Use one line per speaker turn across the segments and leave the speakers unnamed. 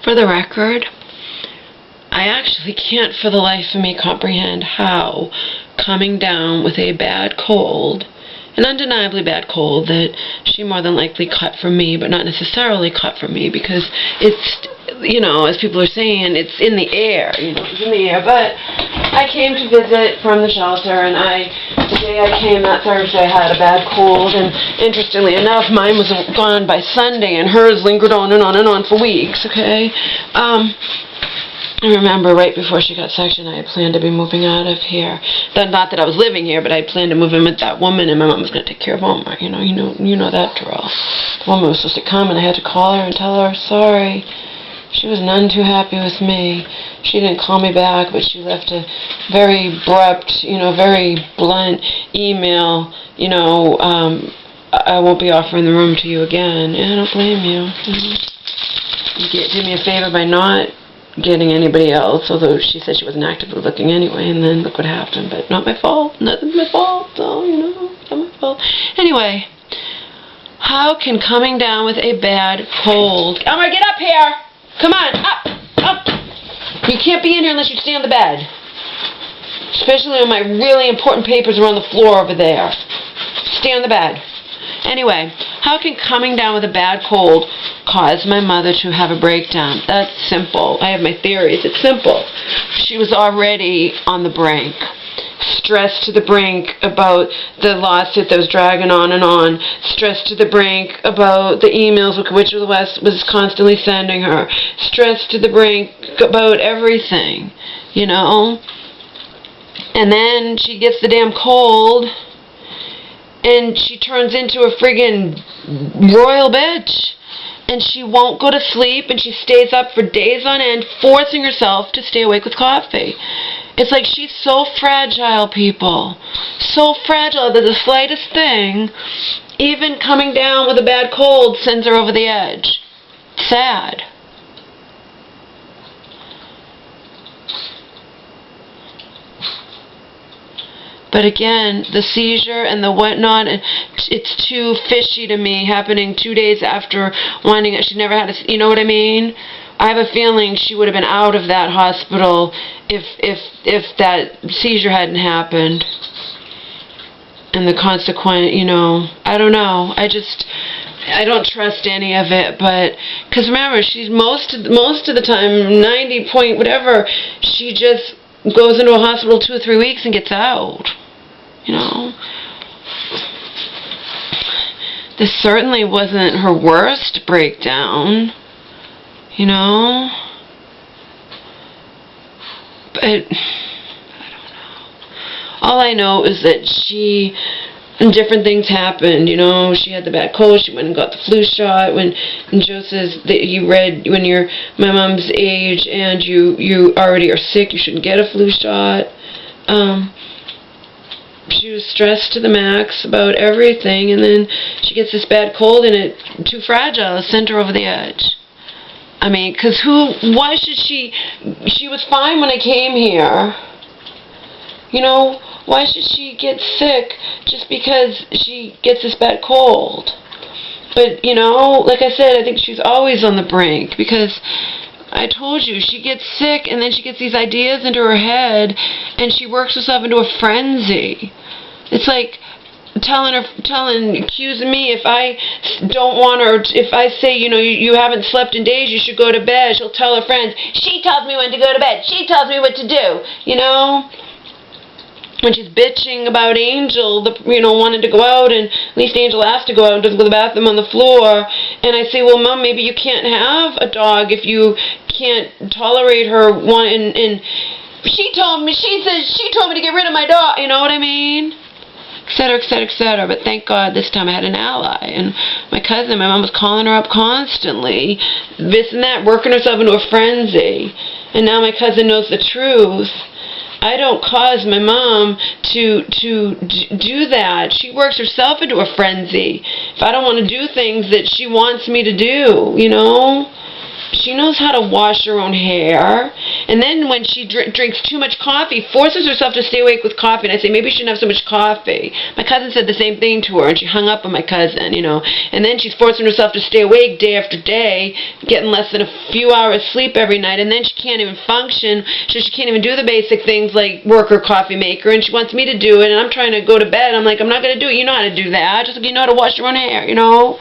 For the record, I actually can't for the life of me comprehend how coming down with a bad cold, an undeniably bad cold that she more than likely cut from me, but not necessarily cut from me, because it's, you know, as people are saying, it's in the air, you know, it's in the air. But I came to visit from the shelter, and the day I came that Thursday, I had a bad cold, and interestingly enough, mine was gone by Sunday, and hers lingered on and on and on for weeks, okay? I remember right before she got sectioned, I had planned to be moving out of here. Not that I was living here, but I had planned to move in with that woman, and my mom was going to take care of Momma. You know that drill. The woman was supposed to come, and I had to call her and tell her, sorry. She was none too happy with me. She didn't call me back, but she left a very abrupt, very blunt email, I won't be offering the room to you again. Yeah, I don't blame you. You did me a favor by not getting anybody else, although she said she wasn't actively looking anyway, and then look what happened. But not my fault. Nothing's my fault, so, it's not my fault. Anyway, how can coming down with a bad cold... Elmer, get up here! Come on, up! You can't be in here unless you stay on the bed. Especially when my really important papers are on the floor over there. Stay on the bed. Anyway, how can coming down with a bad cold cause my mother to have a breakdown? That's simple. I have my theories. It's simple. She was already on the brink. Stressed to the brink about the lawsuit that was dragging on and on. Stressed to the brink about the emails which the West was constantly sending her. Stressed to the brink about everything, And then she gets the damn cold, and she turns into a friggin' royal bitch. And she won't go to sleep, and she stays up for days on end, forcing herself to stay awake with coffee. It's like she's so fragile, people. So fragile that the slightest thing, even coming down with a bad cold, sends her over the edge. Sad. But again, the seizure and the whatnot, it's too fishy to me, happening 2 days after wanting it. She never had you know what I mean? I have a feeling she would have been out of that hospital if that seizure hadn't happened. And the consequent, I don't know. I don't trust any of it, but because remember, she's most of the time, 90 point whatever, she just goes into a hospital 2 or 3 weeks and gets out. This certainly wasn't her worst breakdown, but I don't know. All I know is that different things happened, she had the bad cold, she went and got the flu shot, when Joe says that you read when you're my mom's age and you already are sick, you shouldn't get a flu shot. She was stressed to the max about everything, and then she gets this bad cold, and it's too fragile, it sent her over the edge. I mean, because why should she was fine when I came here. Why should she get sick just because she gets this bad cold? But, like I said, I think she's always on the brink, because I told you, she gets sick, and then she gets these ideas into her head, and she works herself into a frenzy. It's like accusing me if I don't want her, if I say, you haven't slept in days, you should go to bed. She'll tell her friends, she tells me when to go to bed, she tells me what to do, When she's bitching about Angel, wanting to go out, and at least Angel has to go out and doesn't go to the bathroom on the floor. And I say, well, Mom, maybe you can't have a dog if you can't tolerate her wanting. And she told me to get rid of my dog. You know what I mean? Etc., etc., etc. But thank God this time I had an ally. And my mom was calling her up constantly, this and that, working herself into a frenzy. And now my cousin knows the truth. I don't cause my mom to do that. She works herself into a frenzy. If I don't want to do things that she wants me to do, She knows how to wash her own hair, And then when she drinks too much coffee, forces herself to stay awake with coffee. And I say, maybe you shouldn't have so much coffee. My cousin said the same thing to her, and she hung up on my cousin, you know. And then she's forcing herself to stay awake day after day, getting less than a few hours sleep every night. And then she can't even function, so she can't even do the basic things like work her coffee maker. And she wants me to do it, and I'm trying to go to bed. I'm like, I'm not going to do it. You know how to do that. Just like you know how to wash your own hair, you know.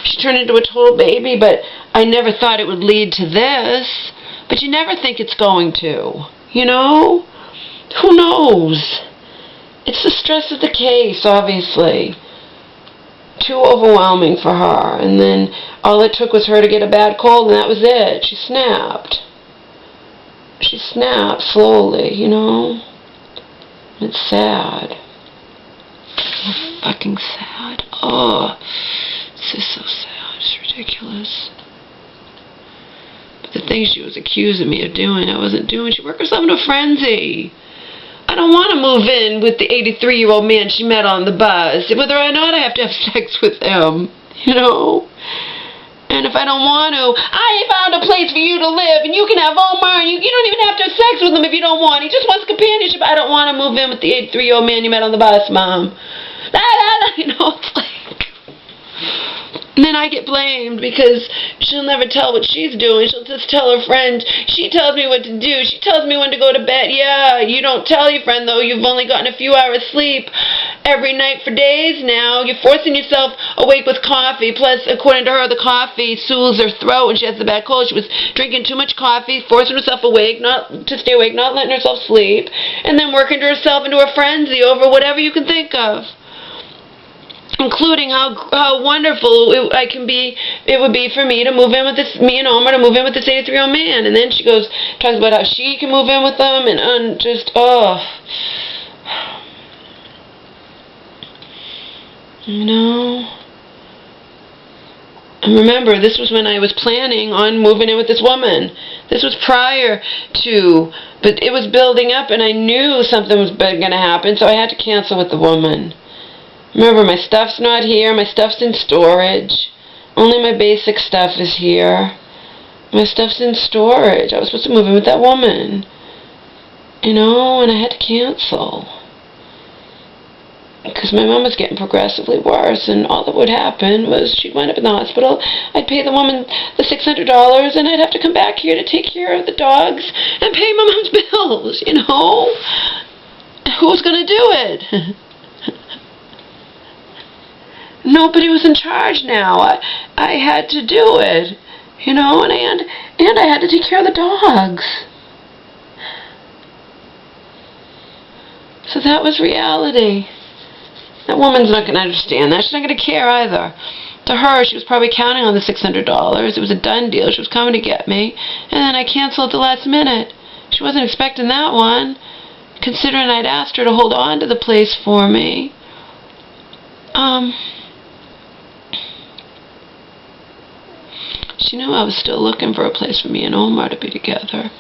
She turned into a total baby, but I never thought it would lead to this. But you never think it's going to, you know? Who knows? It's the stress of the case, obviously. Too overwhelming for her. And then all it took was her to get a bad cold, and that was it. She snapped. She snapped slowly, you know? It's sad. So fucking sad. Oh, this is so sad. It's ridiculous. But the things she was accusing me of doing, I wasn't doing. She worked herself into a frenzy. I don't want to move in with the 83-year-old man she met on the bus, whether or not I have to have sex with him, you know? And if I don't want to, I found a place for you to live, and you can have Omar, and you don't even have to have sex with him if you don't want. He just wants companionship. I don't want to move in with the 83-year-old man you met on the bus, Mom. You know, it's like... And then I get blamed because she'll never tell what she's doing. She'll just tell her friend. She tells me what to do. She tells me when to go to bed. Yeah, you don't tell your friend, though. You've only gotten a few hours sleep every night for days now. You're forcing yourself awake with coffee. Plus, according to her, the coffee soothes her throat when she has the bad cold. She was drinking too much coffee, forcing herself awake, not to stay awake, not letting herself sleep, and then working herself into a frenzy over whatever you can think of. Including how wonderful it would be for me to move in with me and Omar to move in with this 83-year-old man. And then she talks about how she can move in with them, and just, oh. You know? And remember, this was when I was planning on moving in with this woman. This was prior to, but it was building up, and I knew something was going to happen, so I had to cancel with the woman. Remember, my stuff's not here. My stuff's in storage. Only my basic stuff is here. My stuff's in storage. I was supposed to move in with that woman. You know, and I had to cancel. Because my mom was getting progressively worse, and all that would happen was she'd wind up in the hospital. I'd pay the woman the $600, and I'd have to come back here to take care of the dogs and pay my mom's bills, you know? Who's going to do it? Nobody was in charge now. I had to do it, you know, and I had to take care of the dogs. So that was reality. That woman's not going to understand that. She's not going to care either. To her, she was probably counting on the $600. It was a done deal. She was coming to get me, and then I canceled at the last minute. She wasn't expecting that one, considering I'd asked her to hold on to the place for me. She knew I was still looking for a place for me and Omar to be together.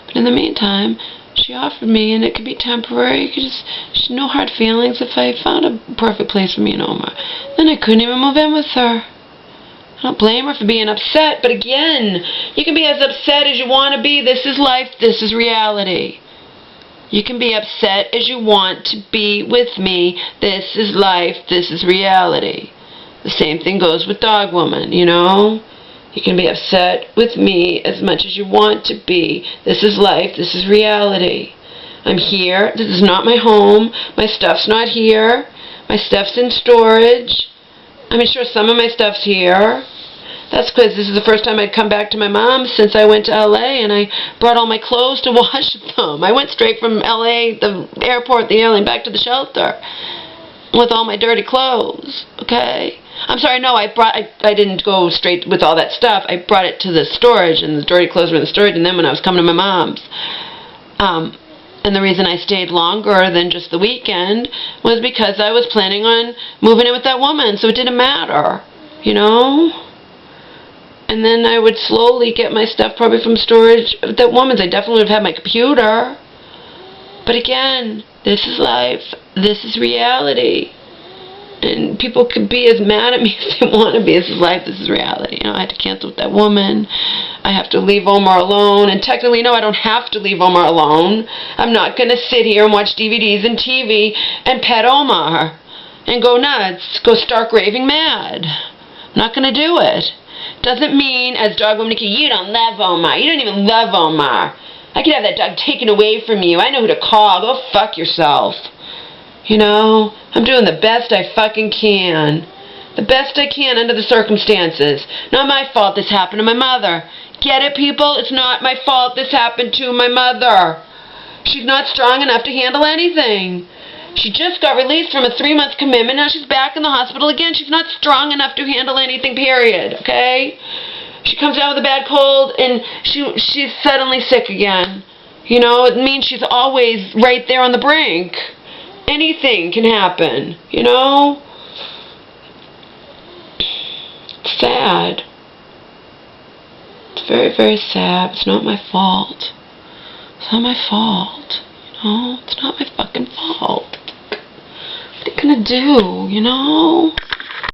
But in the meantime, she offered me, and it could be temporary. She had no hard feelings if I found a perfect place for me and Omar. Then I couldn't even move in with her. I don't blame her for being upset, but again, you can be as upset as you want to be. This is life. This is reality. You can be upset as you want to be with me. This is life. This is reality. The same thing goes with Dog Woman, you know? You can be upset with me as much as you want to be. This is life. This is reality. I'm here. This is not my home. My stuff's not here. My stuff's in storage. I mean, sure, some of my stuff's here. That's because this is the first time I'd come back to my mom's since I went to L.A., and I brought all my clothes to wash them. I went straight from L.A., the airport, the airline, back to the shelter with all my dirty clothes, okay? I'm sorry, no, I didn't go straight with all that stuff. I brought it to the storage, and the dirty clothes were in the storage, and then when I was coming to my mom's, and the reason I stayed longer than just the weekend was because I was planning on moving in with that woman, so it didn't matter, you know? And then I would slowly get my stuff probably from storage with that woman's. I definitely would have had my computer. But again, this is life. This is reality. And people could be as mad at me as they want to be. This is life. This is reality. You know, I had to cancel with that woman. I have to leave Omar alone. And technically, no, I don't have to leave Omar alone. I'm not going to sit here and watch DVDs and TV and pet Omar and go nuts, go stark raving mad. I'm not going to do it. Doesn't mean, as dog woman, you don't love Omar. You don't even love Omar. I could have that dog taken away from you. I know who to call. Go fuck yourself. You know, I'm doing the best I fucking can. The best I can under the circumstances. Not my fault this happened to my mother. Get it, people? It's not my fault this happened to my mother. She's not strong enough to handle anything. She just got released from a 3-month commitment. Now she's back in the hospital again. She's not strong enough to handle anything, period. Okay? She comes down with a bad cold and she's suddenly sick again. You know, it means she's always right there on the brink. Anything can happen, you know? It's sad. It's very, very sad. It's not my fault. It's not my fault, you know? It's not my fucking fault. What are you gonna do, you know?